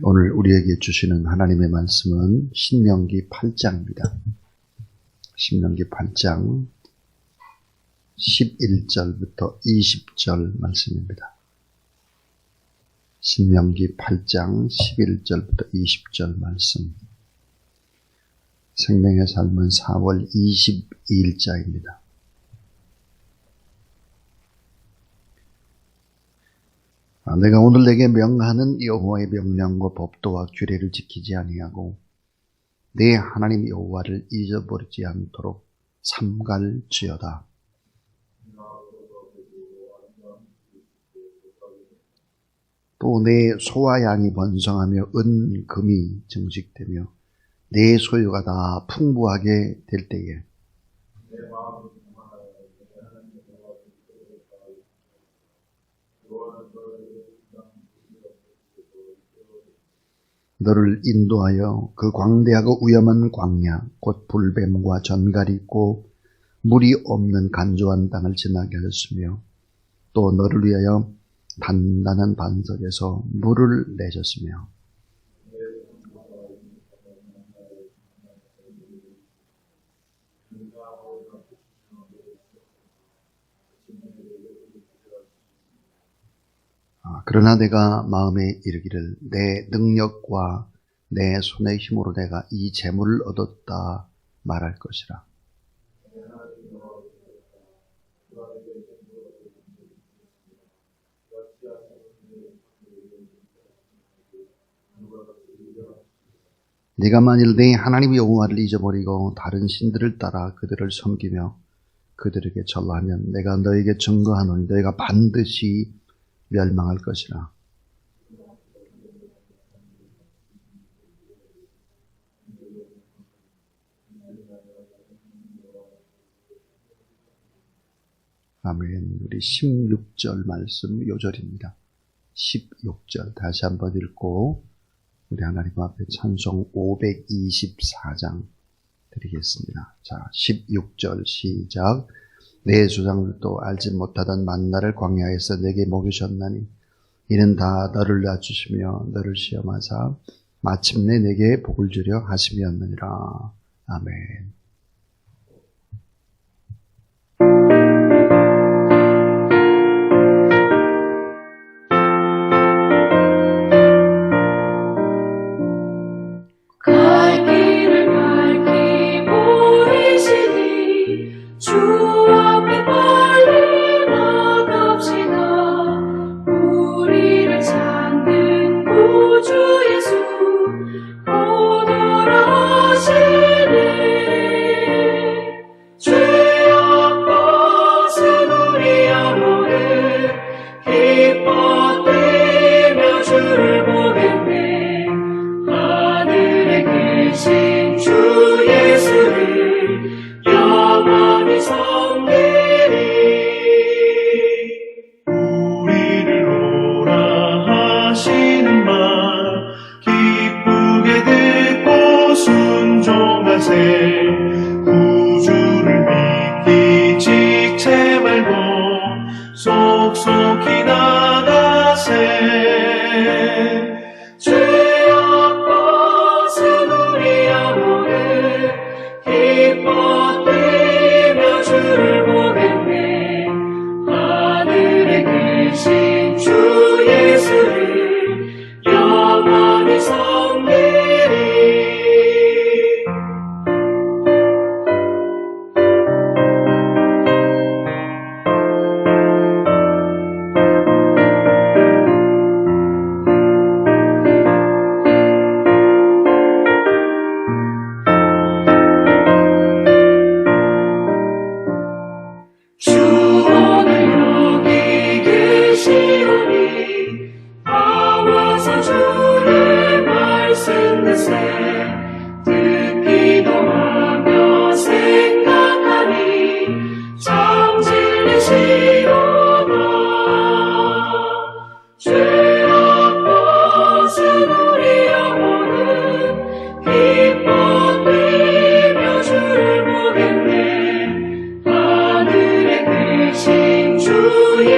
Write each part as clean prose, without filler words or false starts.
오늘 우리에게 주시는 하나님의 말씀은 신명기 8장입니다. 신명기 8장 11절부터 20절 말씀입니다. 신명기 8장 11절부터 20절 말씀. 생명의 삶은 4월 22일자입니다. 내가 오늘 내게 명하는 여호와의 명령과 법도와 규례를 지키지 아니하고 내 하나님 여호와를 잊어버리지 않도록 삼갈지어다. 또 내 소와 양이 번성하며 은, 금이 증식되며 내 소유가 다 풍부하게 될 때에 너를 인도하여 그 광대하고 위험한 광야, 곧 불뱀과 전갈이 있고 물이 없는 간조한 땅을 지나게 하셨으며 또 너를 위하여 단단한 반석에서 물을 내셨으며 그러나 내가 마음에 이르기를 내 능력과 내 손의 힘으로 내가 이 재물을 얻었다 말할 것이라. 네가 만일 내 하나님 여호와를 잊어버리고 다른 신들을 따라 그들을 섬기며 그들에게 절하면 내가 너에게 증거하노니 너희가 반드시 멸망할 것이라. 아멘. 우리 16절 말씀 요절입니다. 16절 다시 한번 읽고 우리 하나님 앞에 찬송 524장 드리겠습니다. 자, 16절 시작. 내 조상들도 알지 못하던 만나를 광야에서 내게 먹이셨나니 이는 다 너를 낮추시며 너를 시험하사 마침내 내게 복을 주려 하심이었느니라. 아멘.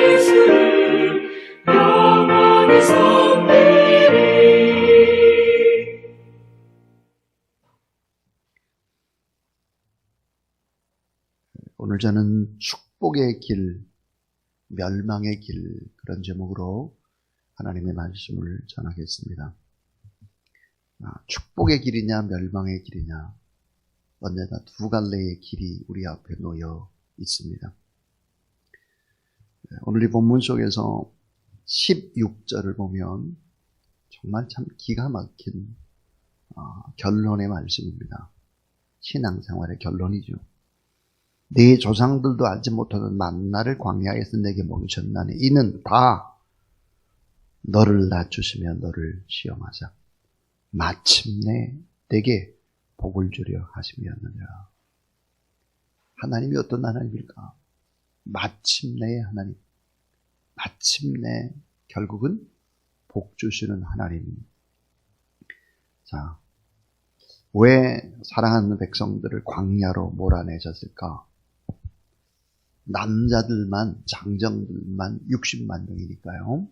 예수를 영원히 섬기리. 저는 축복의 길, 멸망의 길, 그런 제목으로 하나님의 말씀을 전하겠습니다. 축복의 길이냐 멸망의 길이냐, 언제나 두 갈래의 길이 우리 앞에 놓여 있습니다. 오늘 이 본문 속에서 16절을 보면 정말 참 기가 막힌 결론의 말씀입니다. 신앙생활의 결론이죠. 네 조상들도 알지 못하던 만나를 광야에서 내게 먹이셨나니 이는 다 너를 낮추시며 너를 시험하사 마침내 내게 복을 주려 하심이었느니라. 하나님이 어떤 하나님일까? 마침내의 하나님. 마침내 결국은 복 주시는 하나님. 자, 왜 사랑하는 백성들을 광야로 몰아내셨을까? 남자들만, 장정들만 60만 명이니까요.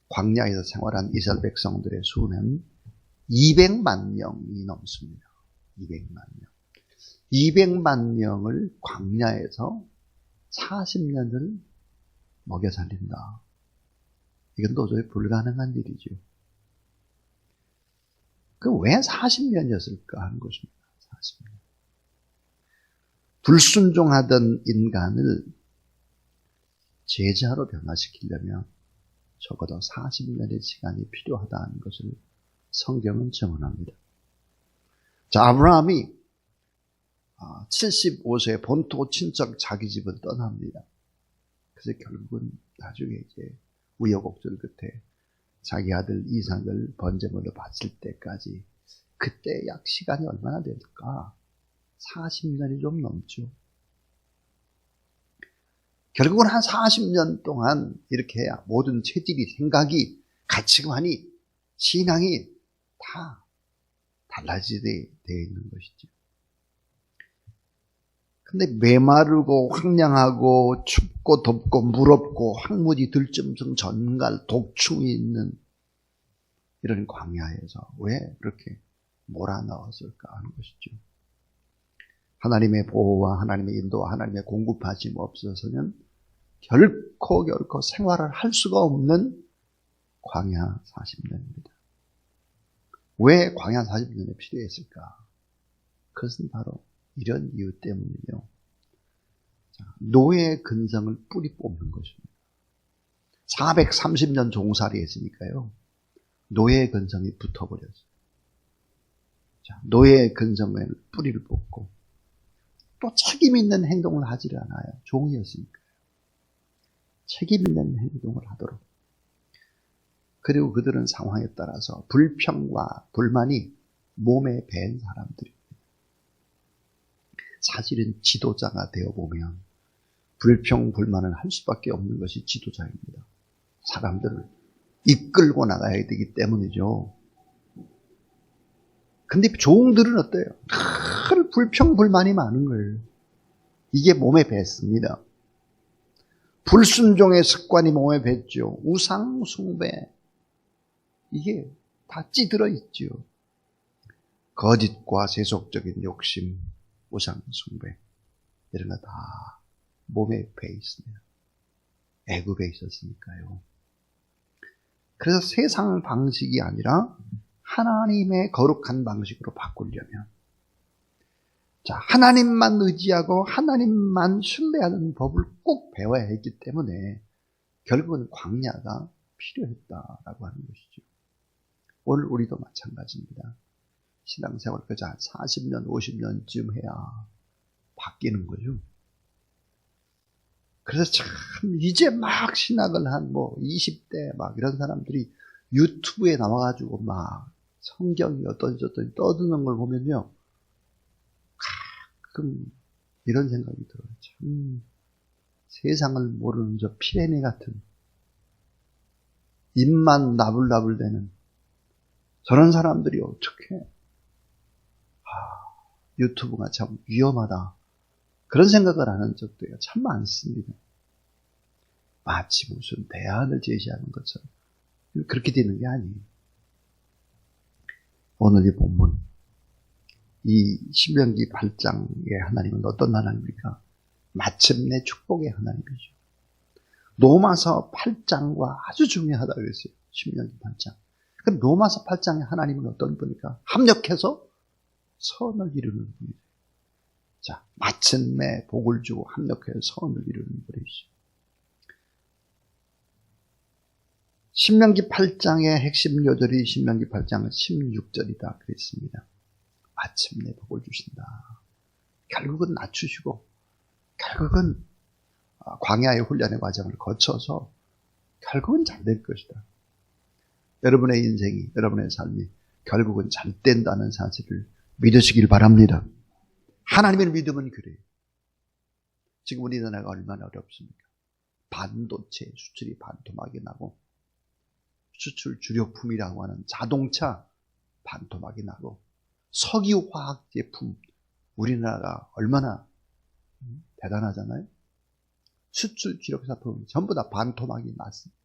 광야에서 생활한 이스라엘 백성들의 수는 200만 명이 넘습니다. 200만 명. 200만 명을 광야에서 40년을 먹여 살린다. 이건 도저히 불가능한 일이죠. 그 왜 40년이었을까 하는 것입니다. 40년. 불순종하던 인간을 제자로 변화시키려면 적어도 40년의 시간이 필요하다는 것을 성경은 증언합니다. 자, 아브라함이 75세에 본토 친척 자기 집을 떠납니다. 그래서 결국은 나중에 이제 우여곡절 끝에 자기 아들 이삭을 번제물로 바칠 때까지, 그때 약 시간이 얼마나 될까? 40년이 좀 넘죠. 결국은 한 40년 동안 이렇게 해야 모든 체질이, 생각이, 가치관이, 신앙이 다 달라지게 되어 있는 것이죠. 근데 메마르고 황량하고 춥고 덥고 물 없고 황무지 들짐승 전갈 독충이 있는 이런 광야에서 왜 그렇게 몰아넣었을까 하는 것이죠. 하나님의 보호와 하나님의 인도와 하나님의 공급하심 없어서는 결코 생활을 할 수가 없는 광야 40년입니다. 왜 광야 40년이 필요했을까? 그것은 바로 이런 이유 때문이죠. 노예의 근성을 뿌리 뽑는 것입니다. 430년 종살이 했으니까요. 노예의 근성이 붙어버렸어요. 노예의 근성을 뿌리를 뽑고 또 책임 있는 행동을 하지를 않아요. 종이었으니까요. 책임 있는 행동을 하도록. 그리고 그들은 상황에 따라서 불평과 불만이 몸에 밴 사람들입니다. 사실은 지도자가 되어보면 불평, 불만을 할 수밖에 없는 것이 지도자입니다. 사람들을 이끌고 나가야 되기 때문이죠. 근데 종들은 어때요? 늘 불평, 불만이 많은 거예요. 이게 몸에 뱄습니다. 불순종의 습관이 몸에 뱄죠. 우상 숭배. 이게 다 찌들어 있죠. 거짓과 세속적인 욕심, 우상 숭배, 이런 거 다 몸에 배 있습니다. 애굽에 있었으니까요. 그래서 세상 방식이 아니라 하나님의 거룩한 방식으로 바꾸려면, 자, 하나님만 의지하고 하나님만 신뢰하는 법을 꼭 배워야 했기 때문에 결국은 광야가 필요했다라고 하는 것이죠. 오늘 우리도 마찬가지입니다. 신앙생활 그저 한 40년, 50년쯤 해야 바뀌는 거죠. 그래서 참 이제 막 신학을 한 20대 막 이런 사람들이 유튜브에 나와가지고 막 성경이 어떤지 떠드는 걸 보면요, 가끔 이런 생각이 들어요. 참 세상을 모르는 저 피레미 같은, 입만 나불나불대는 저런 사람들이 어떻게 유튜브가 참 위험하다, 그런 생각을 하는 적도 참 많습니다. 마치 무슨 대안을 제시하는 것처럼 그렇게 되는 게 아니에요. 오늘 이 본문, 이 신명기 8장의 하나님은 어떤 하나님입니까? 마침내 축복의 하나님이죠. 로마서 8장과 아주 중요하다고 그랬어요. 신명기 8장. 그럼 로마서 8장의 하나님은 어떤 분일까? 합력해서 선을 이루는 분이에요. 자, 마침내 복을 주고 합력해서 선을 이루는 분이죠. 신명기 8장의 핵심 요절이 신명기 8장 16절이다 그랬습니다. 마침내 복을 주신다. 결국은 낮추시고 결국은 광야의 훈련의 과정을 거쳐서 결국은 잘 될 것이다. 여러분의 인생이, 여러분의 삶이 결국은 잘 된다는 사실을 믿으시길 바랍니다. 하나님을 믿으면 그래요. 지금 우리나라가 얼마나 어렵습니까? 반도체 수출이 반토막이 나고 수출 주력품이라고 하는 자동차 반토막이 나고 석유화학 제품 우리나라가 얼마나 대단하잖아요. 수출 주력사품 전부 다 반토막이 났습니다.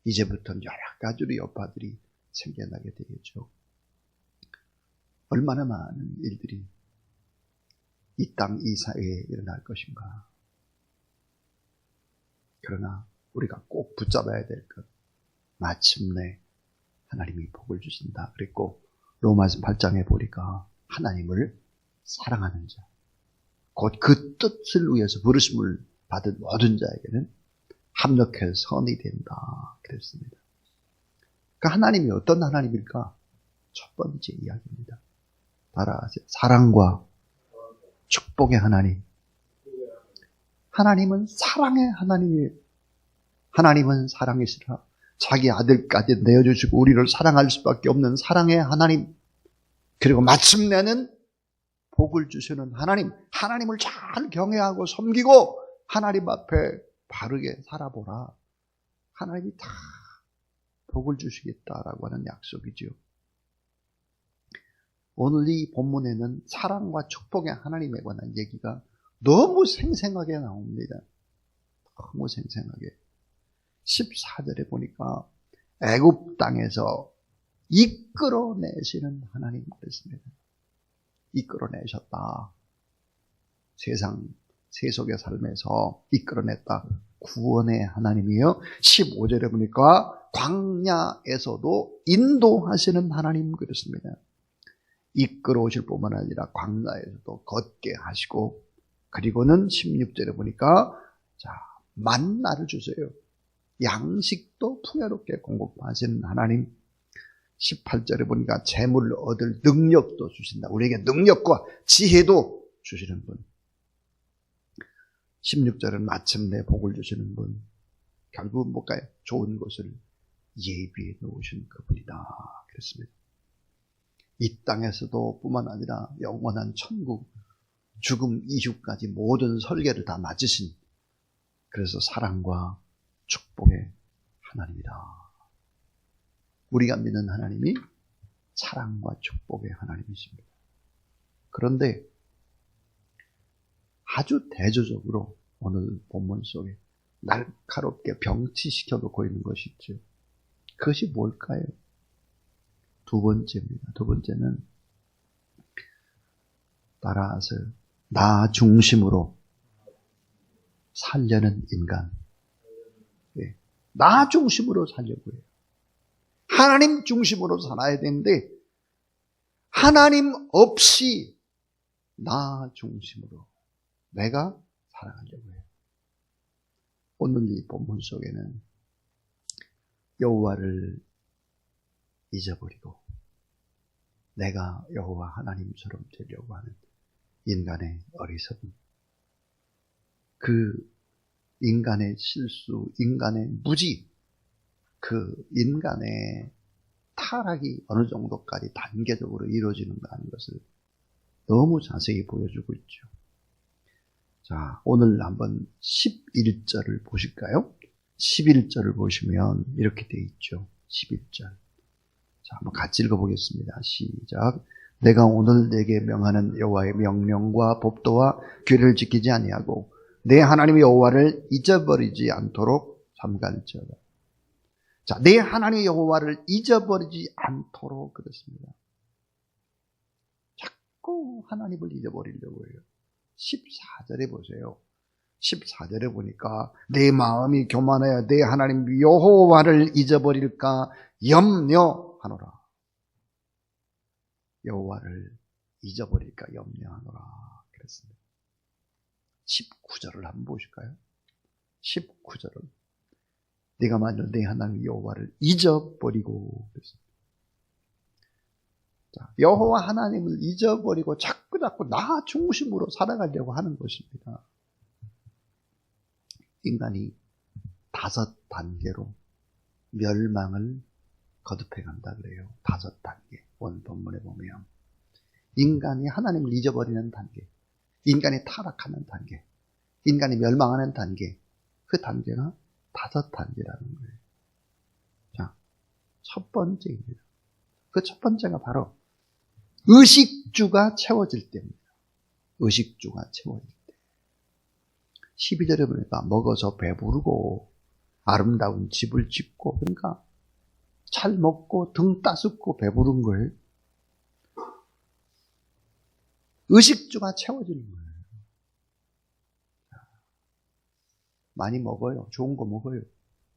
이제부터는 여러 가지로 여파들이 생겨나게 되겠죠. 얼마나 많은 일들이 이 땅, 이 사회에 일어날 것인가. 그러나 우리가 꼭 붙잡아야 될 것, 마침내 하나님이 복을 주신다 그랬고, 로마서 8장에 보니까 하나님을 사랑하는 자, 곧 그 뜻을 위해서 부르심을 받은 모든 자에게는 합력해서 선이 된다 그랬습니다. 그 하나님이 어떤 하나님일까? 첫 번째 이야기입니다. 따라하세요. 사랑과 축복의 하나님. 하나님은 사랑의 하나님이에요. 하나님은 사랑이시라 자기 아들까지 내어주시고 우리를 사랑할 수밖에 없는 사랑의 하나님. 그리고 마침내는 복을 주시는 하나님. 하나님을 잘 경외하고 섬기고 하나님 앞에 바르게 살아보라. 하나님이 다 복을 주시겠다라고 하는 약속이죠. 오늘 이 본문에는 사랑과 축복의 하나님에 관한 얘기가 너무 생생하게 나옵니다. 너무 생생하게. 14절에 보니까 애굽 땅에서 이끌어내시는 하나님 그랬습니다. 이끌어내셨다. 세상 세속의 삶에서 이끌어냈다. 구원의 하나님이요. 15절에 보니까 광야에서도 인도하시는 하나님 그랬습니다. 이끌어 오실 뿐만 아니라 광야에서도 걷게 하시고, 그리고는 16절에 보니까 자, 만나를 주세요. 양식도 풍요롭게 공급하시는 하나님. 18절에 보니까 재물을 얻을 능력도 주신다. 우리에게 능력과 지혜도 주시는 분. 16절은 마침내 복을 주시는 분. 결국은 뭘까요? 좋은 것을 예비해 놓으신 그분이다 그랬습니다. 이 땅에서도 뿐만 아니라 영원한 천국, 죽음 이후까지 모든 설계를 다 맞으신, 그래서 사랑과 축복의 하나님이다. 우리가 믿는 하나님이 사랑과 축복의 하나님이십니다. 그런데 아주 대조적으로 오늘 본문 속에 날카롭게 병치시켜 놓고 있는 것이 있죠. 그것이 뭘까요? 두 번째입니다. 두 번째는 따라서 나 중심으로 살려는 인간. 네. 나 중심으로 살려고 해요. 하나님 중심으로 살아야 되는데 하나님 없이 나 중심으로 내가 살아가려고 해요. 오늘 이 본문 속에는 여호와를 잊어버리고 내가 여호와 하나님처럼 되려고 하는 인간의 어리석음, 그 인간의 실수, 인간의 무지, 그 인간의 타락이 어느 정도까지 단계적으로 이루어지는가 하는 것을 너무 자세히 보여주고 있죠. 자, 오늘 한번 11절을 보실까요? 11절을 보시면 이렇게 되어 있죠. 11절. 자, 한번 같이 읽어보겠습니다. 시작. 내가 오늘 내게 명하는 여호와의 명령과 법도와 규례를 지키지 아니하고 내 하나님 여호와를 잊어버리지 않도록 삼갈지어다. 자, 내 하나님 여호와를 잊어버리지 않도록 그랬습니다. 자꾸 하나님을 잊어버리려고 해요. 14절에 보세요. 14절에 보니까 내 마음이 교만하여 내 하나님 여호와를 잊어버릴까 염려하노라. 여호와를 잊어버릴까 염려하노라 그랬습니다. 19절을 한번 보실까요? 19절은 네가 만일 내 하나님 여호와를 잊어버리고 그랬습니다. 자, 여호와 하나님을 잊어버리고 자꾸 나 중심으로 살아가려고 하는 것입니다. 인간이 5단계로 멸망을 거듭해 간다 그래요. 5단계. 원본문에 보면 인간이 하나님을 잊어버리는 단계, 인간이 타락하는 단계, 인간이 멸망하는 단계, 그 단계가 5단계라는 거예요. 자, 첫 번째입니다. 그 첫 번째가 바로 의식주가 채워질 때입니다. 의식주가 채워질 때. 12절에 보니까 먹어서 배부르고 아름다운 집을 짓고, 그러니까 잘 먹고 등 따숩고 배부른 거예요. 의식주가 채워지는 거예요. 많이 먹어요. 좋은 거 먹어요.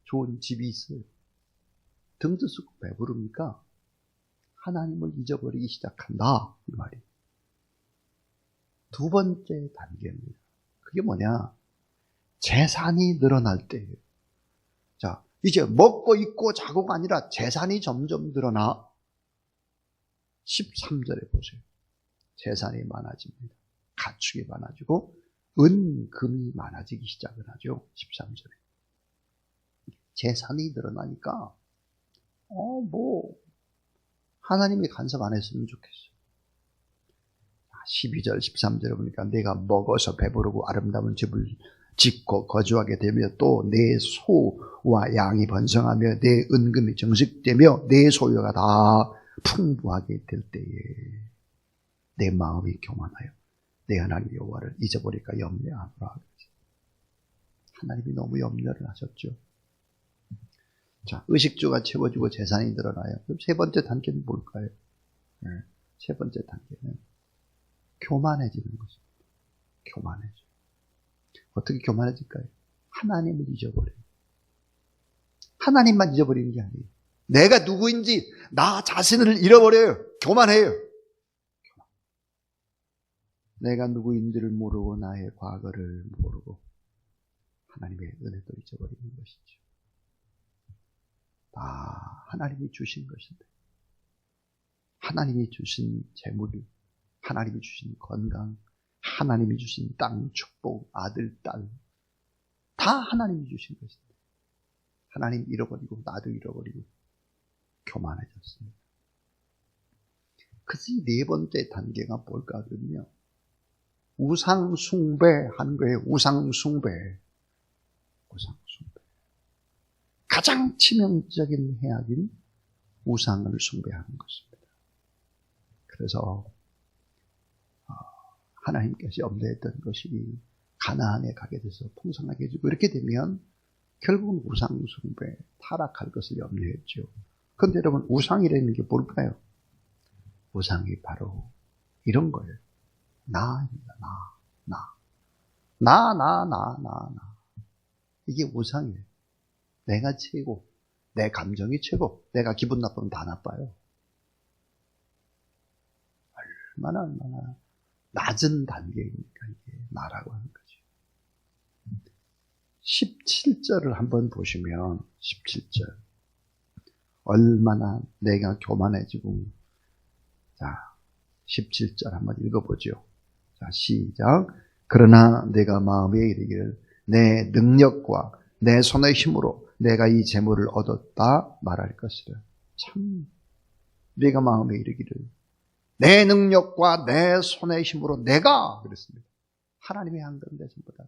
좋은 집이 있어요. 등 따숩고 배부르니까 하나님을 잊어버리기 시작한다, 이 말이에요. 두 번째 단계입니다. 그게 뭐냐? 재산이 늘어날 때예요. 자, 이제 먹고 입고 자고가 아니라 재산이 점점 늘어나. 13절에 보세요. 재산이 많아집니다. 가축이 많아지고 은금이 많아지기 시작을 하죠. 13절에. 재산이 늘어나니까 하나님이 간섭 안 했으면 좋겠어요. 12절, 13절에 보니까 내가 먹어서 배부르고 아름다운 집을 짓고 거주하게 되며 또 내 소와 양이 번성하며 내 은금이 정식되며 내 소유가 다 풍부하게 될 때에 내 마음이 교만하여 내 하나님 여호와를 잊어버릴까 염려하노라. 하나님이 너무 염려를 하셨죠. 자, 의식주가 채워지고 재산이 늘어나요. 그럼 세 번째 단계는 뭘까요? 세 번째 단계는 교만해지는 것입니다. 교만해져. 어떻게 교만해질까요? 하나님을 잊어버려요. 하나님만 잊어버리는 게 아니에요. 내가 누구인지 나 자신을 잃어버려요. 교만해요. 내가 누구인지를 모르고 나의 과거를 모르고 하나님의 은혜도 잊어버리는 것이죠. 다 하나님이 주신 것인데, 하나님이 주신 재물이, 하나님이 주신 건강, 하나님이 주신 땅, 축복, 아들, 딸, 다 하나님이 주신 것인데 하나님 잃어버리고 나도 잃어버리고 교만해졌습니다. 그래서 이 네 번째 단계가 뭘까 하면요, 우상 숭배한 거예요. 우상 숭배. 우상 숭배. 가장 치명적인 해악인 우상을 숭배하는 것입니다. 그래서 하나님께서 염려했던 것이 가나안에 가게 돼서 풍성하게 해주고 이렇게 되면 결국은 우상 숭배, 타락할 것을 염려했죠. 그런데 여러분, 우상이라는 게 뭘까요? 우상이 바로 이런 거예요. 나입니다. 나. 이게 우상이에요. 내가 최고, 내 감정이 최고, 내가 기분 나쁘면 다 나빠요. 얼마나 낮은 단계입니까? 이게 나라고 하는 거죠. 17절을 한번 보시면 17절 얼마나 내가 교만해지고, 자 17절 한번 읽어보죠. 자, 시작. 그러나 내가 마음에 이르기를 내 능력과 내 손의 힘으로 내가 이 재물을 얻었다 말할 것이라. 참, 내가 마음에 이르기를 내 능력과 내 손의 힘으로 내가 그랬습니다. 하나님이 한 건데 전부 다.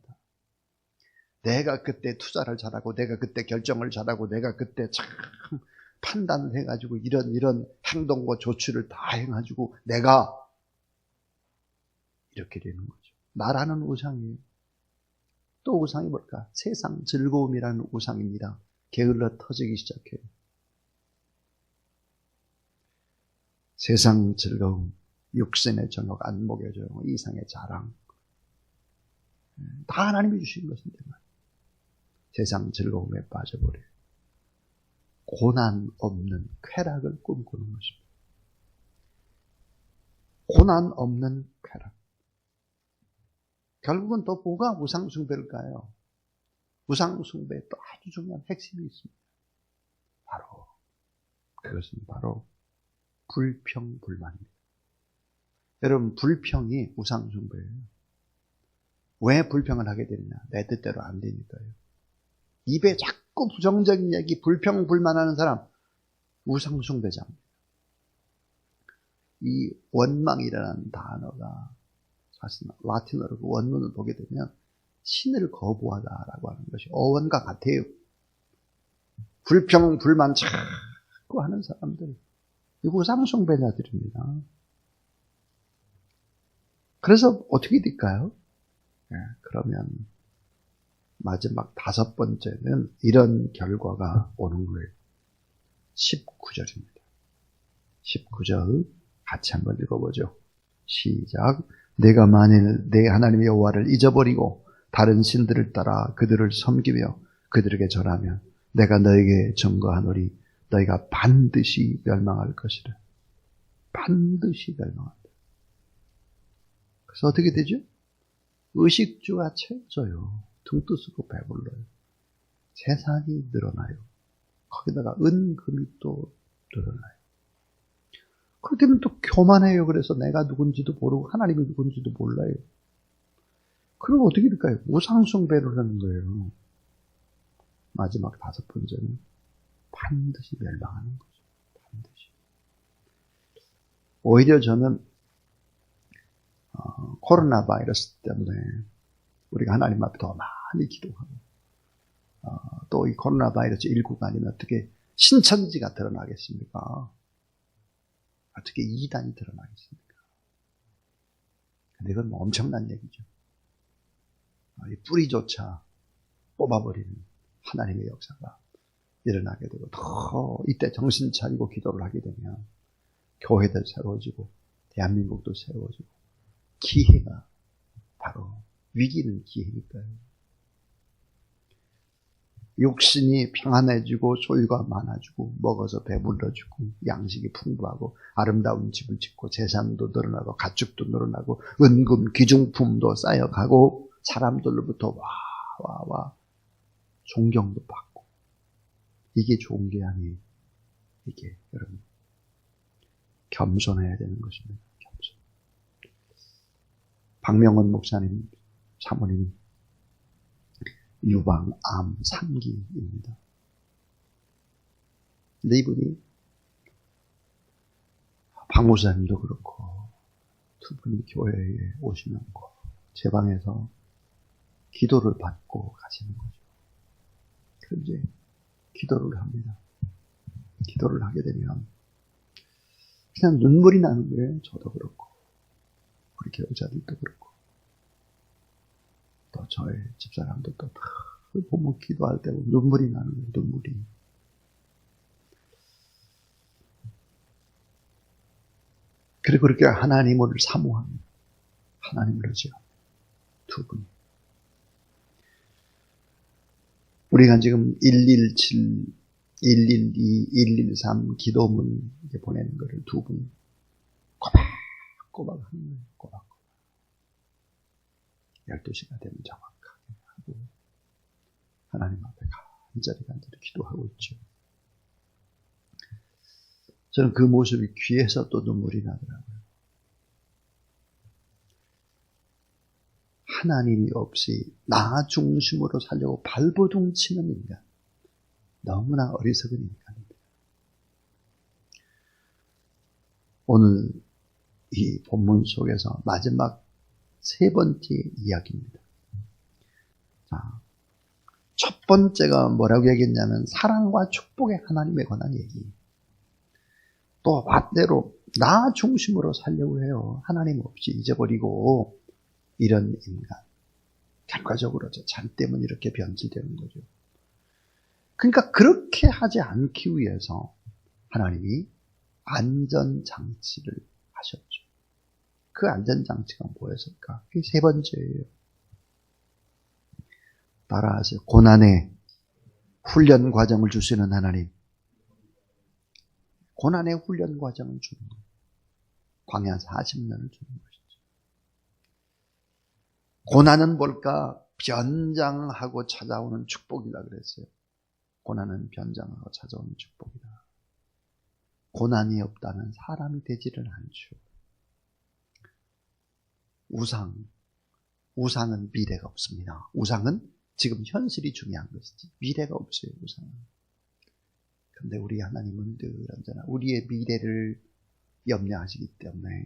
내가 그때 투자를 잘하고 내가 그때 결정을 잘하고 내가 그때 참 판단을 해가지고 이런 행동과 조치를 다 해가지고 내가 이렇게 되는 거죠. 나라는 우상이에요. 또 우상이 뭘까? 세상 즐거움이라는 우상입니다. 게을러 터지기 시작해요. 세상 즐거움, 육신의 정욕, 안목의 정욕, 이상의 자랑, 다 하나님이 주신 것인데 세상 즐거움에 빠져버려요. 고난 없는 쾌락을 꿈꾸는 것입니다. 고난 없는 쾌락. 결국은 또 뭐가 우상숭배일까요? 우상숭배에 또 아주 중요한 핵심이 있습니다. 그것은 바로 불평불만입니다. 여러분, 불평이 우상숭배예요. 왜 불평을 하게 되느냐? 내 뜻대로 안 되니까요. 입에 자꾸 부정적인 얘기, 불평불만하는 사람, 우상숭배자입니다. 이 원망이라는 단어가 사실 라틴어로 그 원문을 보게 되면 신을 거부하다라고 하는 것이 어원과 같아요. 불평불만 자꾸 하는 사람들, 이 우상숭배자들입니다. 그래서 어떻게 될까요? 그러면 마지막 5번째는 이런 결과가 오는 거예요. 19절입니다. 19절 같이 한번 읽어보죠. 시작. 내가 만일 내 하나님 여호와를 잊어버리고 다른 신들을 따라 그들을 섬기며 그들에게 절하면 내가 너에게 증거하노니 너희가 반드시 멸망할 것이라. 반드시 멸망한다. 그래서 어떻게 되죠? 의식주가 채워져요. 등 뜨시고 배불러요. 재산이 늘어나요. 거기다가 은금이 또 늘어나요. 그렇게 되면 또 교만해요. 그래서 내가 누군지도 모르고 하나님이 누군지도 몰라요. 그럼 어떻게 될까요? 우상숭배를 하는 거예요. 마지막 5번째는 반드시 멸망하는 거죠. 반드시. 오히려 저는 코로나 바이러스 때문에 우리가 하나님 앞에 더 많이 기도하고 또 이 코로나 바이러스 19가 아니면 어떻게 신천지가 드러나겠습니까? 어떻게 이단이 드러나겠습니까? 근데 이건 뭐 엄청난 얘기죠. 이 뿌리조차 뽑아버리는 하나님의 역사가 일어나게 되고 더 이때 정신 차리고 기도를 하게 되면 교회도 새로워지고 대한민국도 새로워지고 기회가 바로 위기는 기회니까요. 육신이 평안해지고 소유가 많아지고 먹어서 배불러지고 양식이 풍부하고 아름다운 집을 짓고 재산도 늘어나고 가축도 늘어나고 은금 귀중품도 쌓여가고 사람들로부터 와 존경도 받고 이게 좋은 게 아니에요. 이게 여러분 겸손해야 되는 것입니다. 겸손. 박명원 목사님 사모님 유방, 암, 3기입니다. 근데 이분이 박 목사님도 그렇고 두 분이 교회에 오시면 제 방에서 기도를 받고 가시는 거죠. 그럼 이제 기도를 합니다. 기도를 하게 되면 그냥 눈물이 나는 거예요. 저도 그렇고 우리 교회자들도 그렇고 또 저의 집사람들도 다 보면 기도할 때 눈물이 나는 거예요. 눈물이. 그리고 그렇게 하나님을 사모합니다. 하나님을 의지합니다. 두 분이. 우리가 지금 117, 112, 113 기도문 보내는 거를 두 분 꼬박꼬박 하는 거예요. 꼬박꼬박. 12시가 되면 정확하게 하고 하나님 앞에 간절히 기도하고 있죠. 저는 그 모습이 귀에서 또 눈물이 나더라고요. 하나님이 없이 나 중심으로 살려고 발버둥 치는 인간. 너무나 어리석은 인간입니다. 오늘 이 본문 속에서 마지막 3번째 이야기입니다. 자, 첫 번째가 뭐라고 얘기했냐면 사랑과 축복의 하나님에 관한 얘기. 또 반대로 나 중심으로 살려고 해요. 하나님 없이 잊어버리고 이런 인간. 결과적으로 저 잘 때문에 이렇게 변질되는 거죠. 그러니까 그렇게 하지 않기 위해서 하나님이 안전장치를 하셨죠. 그 안전장치가 뭐였을까? 그게 3번째예요. 따라하세요. 고난의 훈련 과정을 주시는 하나님. 고난의 훈련 과정을 주는 거예요. 광야 40년을 주는 것이죠. 고난은 뭘까? 변장하고 찾아오는 축복이다 그랬어요. 고난은 변장하고 찾아오는 축복이다. 고난이 없다면 사람이 되지를 않죠. 우상은 미래가 없습니다. 우상은 지금 현실이 중요한 것이지 미래가 없어요. 우상은. 그런데 우리 하나님은 늘 언제나 우리의 미래를 염려하시기 때문에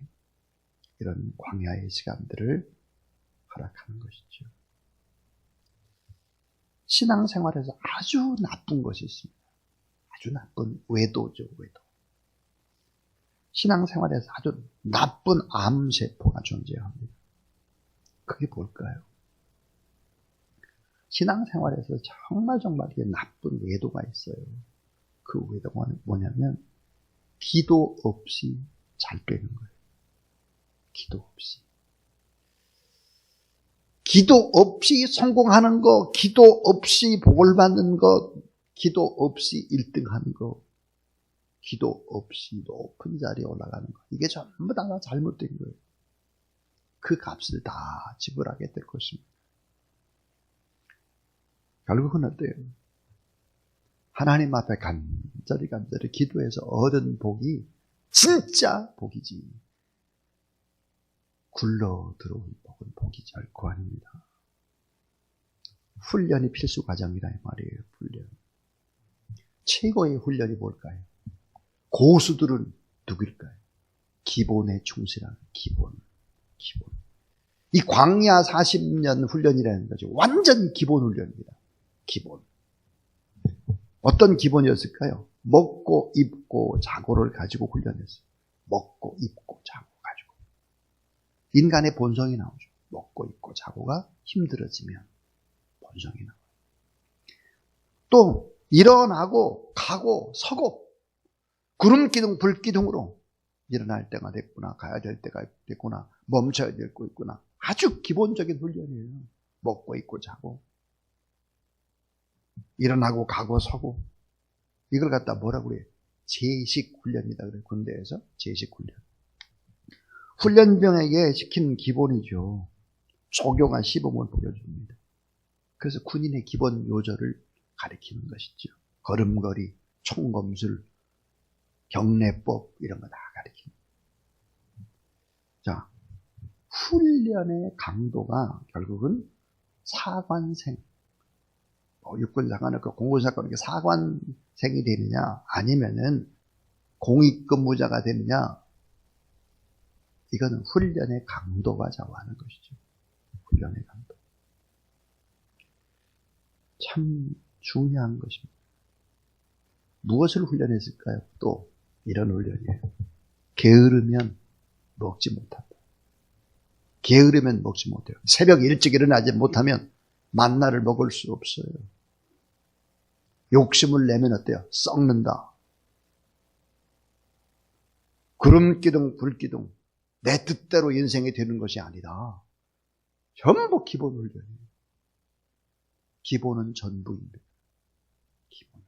이런 광야의 시간들을 허락하는 것이죠. 신앙생활에서 아주 나쁜 것이 있습니다. 아주 나쁜 외도죠. 외도. 신앙생활에서 아주 나쁜 암세포가 존재합니다. 그게 뭘까요? 신앙생활에서 정말 이게 나쁜 외도가 있어요. 그 외도가 뭐냐면 기도 없이 잘 되는 거예요. 기도 없이. 기도 없이 성공하는 거, 기도 없이 복을 받는 거, 기도 없이 1등하는 거, 기도 없이 높은 자리에 올라가는 거. 이게 전부 다 잘못된 거예요. 그 값을 다 지불하게 될 것입니다. 결국은 어때요? 하나님 앞에 간절히 기도해서 얻은 복이 진짜 복이지. 굴러 들어온 복은 복이 결코 아닙니다. 훈련이 필수 과정이라 이 말이에요. 훈련. 최고의 훈련이 뭘까요? 고수들은 누구일까요? 기본에 충실한 기본. 이 광야 40년 훈련이라는 거죠. 완전 기본 훈련입니다. 기본. 어떤 기본이었을까요? 먹고 입고 자고를 가지고 훈련했어요. 먹고 입고 자고 가지고. 인간의 본성이 나오죠. 먹고 입고 자고가 힘들어지면 본성이 나와요. 또 일어나고 가고 서고 구름기둥 불기둥으로 일어날 때가 됐구나, 가야 될 때가 됐구나, 멈춰야 될 거 있구나. 아주 기본적인 훈련이에요. 먹고 입고 자고 일어나고 가고 서고. 이걸 갖다 뭐라고 그래요? 제식 훈련이다 그래요. 군대에서 제식 훈련. 훈련병에게 시킨 기본이죠. 조교가 시범을 보여줍니다. 그래서 군인의 기본 요절을 가리키는 것이죠. 걸음걸이, 총검술, 경례법 이런 거 다 가리킵니다. 자, 훈련의 강도가 결국은 사관생, 육군사관을 공군사관을 사관생이 되느냐 아니면은 공익근무자가 되느냐, 이거는 훈련의 강도가 좌우하는 것이죠. 훈련의 강도. 참 중요한 것입니다. 무엇을 훈련했을까요? 또 이런 훈련이에요. 게으르면 먹지 못한다. 게으르면 먹지 못해요. 새벽 일찍 일어나지 못하면 만나를 먹을 수 없어요. 욕심을 내면 어때요? 썩는다. 구름기둥 불기둥, 내 뜻대로 인생이 되는 것이 아니다. 전부 기본 훈련이에요. 기본은 전부입니다. 기본.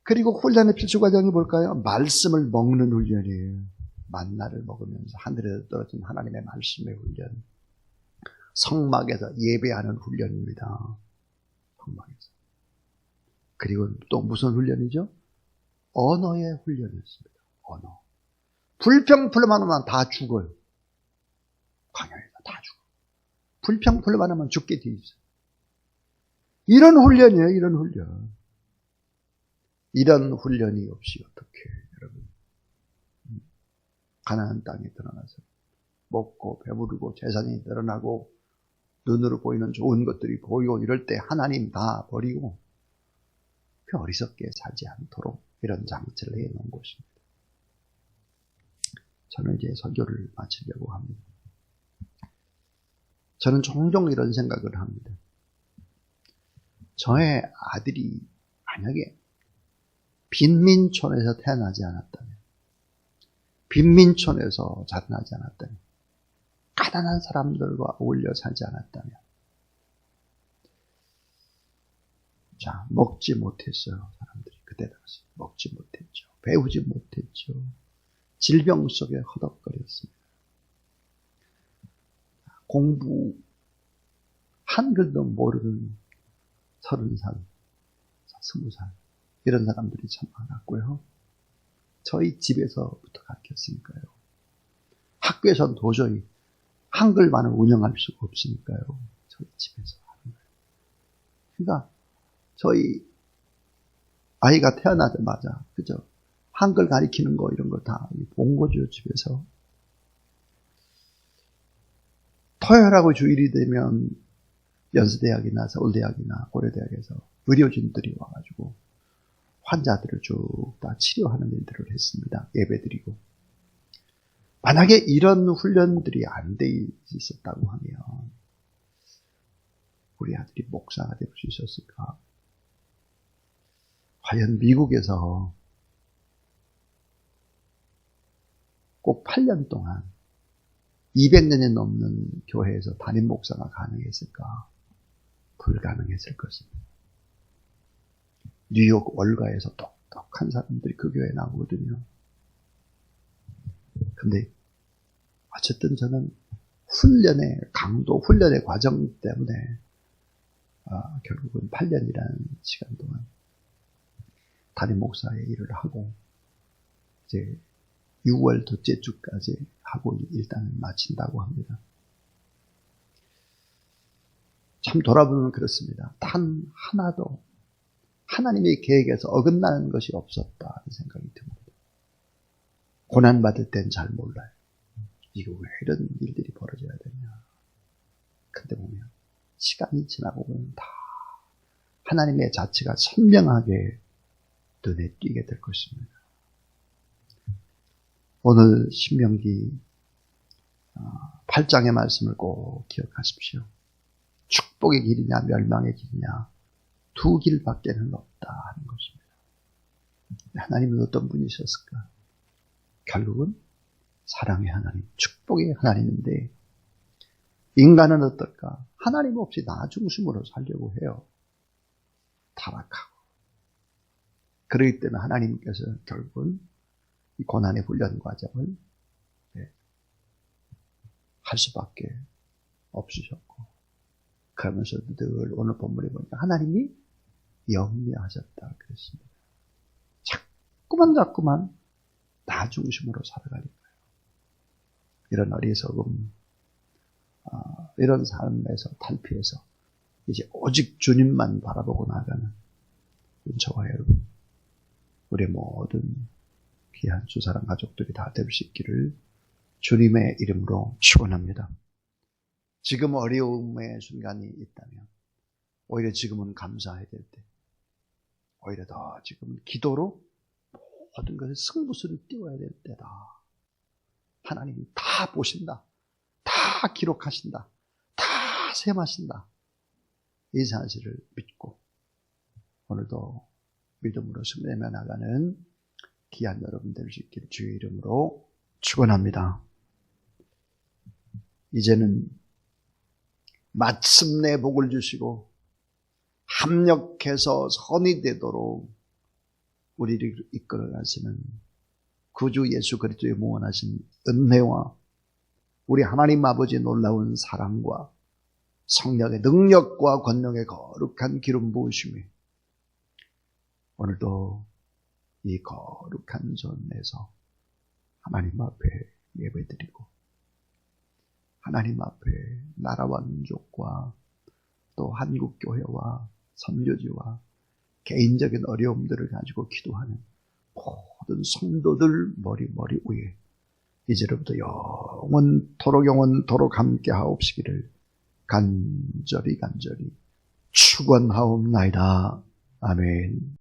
그리고 훈련의 필수 과정이 뭘까요? 말씀을 먹는 훈련이에요. 만나를 먹으면서 하늘에서 떨어진 하나님의 말씀의 훈련. 성막에서 예배하는 훈련입니다. 성막에서. 그리고 또 무슨 훈련이죠? 언어의 훈련이었습니다. 언어. 불평불만 하면 다 죽어요. 광야에서 다 죽어. 불평불만 하면 죽게 돼 있어요. 이런 훈련이에요. 이런 훈련. 이런 훈련이 없이 어떻게 여러분 가나안 땅에 들어가서 먹고 배부르고 재산이 늘어나고 눈으로 보이는 좋은 것들이 보이고 이럴 때 하나님 다 버리고 그 어리석게 살지 않도록 이런 장치를 해놓은 것입니다. 저는 이제 설교를 마치려고 합니다. 저는 종종 이런 생각을 합니다. 저의 아들이 만약에 빈민촌에서 태어나지 않았다면, 빈민촌에서 자라나지 않았다면 가난한 사람들과 어울려 살지 않았다면, 자, 먹지 못했어요. 사람들이 그때 당시 먹지 못했죠. 배우지 못했죠. 질병 속에 허덕거렸습니다. 공부, 한글도 모르는 30살, 20살 이런 사람들이 참 많았고요. 저희 집에서부터 가르쳤으니까요. 학교에서는 도저히 한글만을 운영할 수가 없으니까요. 저희 집에서 하는 거예요. 그러니까 저희 아이가 태어나자마자 그죠? 한글 가리키는 거 이런 거 다 본 거죠, 집에서. 토요일하고 주일이 되면 연세대학이나 서울대학이나 고려대학에서 의료진들이 와가지고 환자들을 쭉 다 치료하는 일들을 했습니다. 예배드리고. 만약에 이런 훈련들이 안 돼 있었다고 하면 우리 아들이 목사가 될 수 있었을까? 과연 미국에서 꼭 8년 동안 200년이 넘는 교회에서 담임 목사가 가능했을까? 불가능했을 것입니다. 뉴욕 월가에서 똑똑한 사람들이 그 교회에 나오거든요. 근데 어쨌든 저는 훈련의 강도, 훈련의 과정 때문에 결국은 8년이라는 시간 동안 담임 목사의 일을 하고 이제 6월 둘째 주까지 하고 일단은 마친다고 합니다. 참 돌아보면 그렇습니다. 단 하나도 하나님의 계획에서 어긋나는 것이 없었다는 생각이 듭니다. 고난받을 땐 잘 몰라요. 이거 왜 이런 일들이 벌어져야 되냐. 근데 보면 시간이 지나고 보면 다 하나님의 자체가 선명하게 눈에 띄게 될 것입니다. 오늘 신명기 8장의 말씀을 꼭 기억하십시오. 축복의 길이냐 멸망의 길이냐 두 길밖에는 없다 하는 것입니다. 하나님은 어떤 분이셨을까? 결국은 사랑의 하나님, 축복의 하나님인데 인간은 어떨까? 하나님 없이 나 중심으로 살려고 해요. 타락하고. 그러기 때문에 하나님께서 결국은 이 고난의 훈련 과정을 할 수밖에 없으셨고, 그러면서 늘 오늘 본문에 보니까 하나님이 영리하셨다 그랬습니다. 자꾸만 나 중심으로 살아가니까요. 이런 어리석음, 이런 삶에서 탈피해서 이제 오직 주님만 바라보고 나가는 저와 여러분, 우리 모든 귀한 주사랑 가족들이 다 될 수 있기를 주님의 이름으로 축원합니다. 지금 어려움의 순간이 있다면 오히려 지금은 감사해야 될 때, 오히려 더 지금 기도로 모든 것에 승부수를 띄워야 될 때다. 하나님이 다 보신다. 다 기록하신다. 다 셈하신다. 이 사실을 믿고 오늘도 믿음으로 승리하며 나가는 귀한 여러분 될 수 있기를 주의 이름으로 축원합니다. 이제는 마침내 복을 주시고 합력해서 선이 되도록 우리를 이끌어 가시는 구주 예수 그리스도의 무한하신 은혜와 우리 하나님 아버지의 놀라운 사랑과 성령의 능력과 권능의 거룩한 기름 부으심이 오늘도 이 거룩한 전에서 하나님 앞에 예배드리고 하나님 앞에 나라와 민족과 또 한국교회와 선교지와 개인적인 어려움들을 가지고 기도하는 모든 성도들 머리 위에 이제로부터 영원토록 함께 하옵시기를 간절히 축원하옵나이다. 아멘.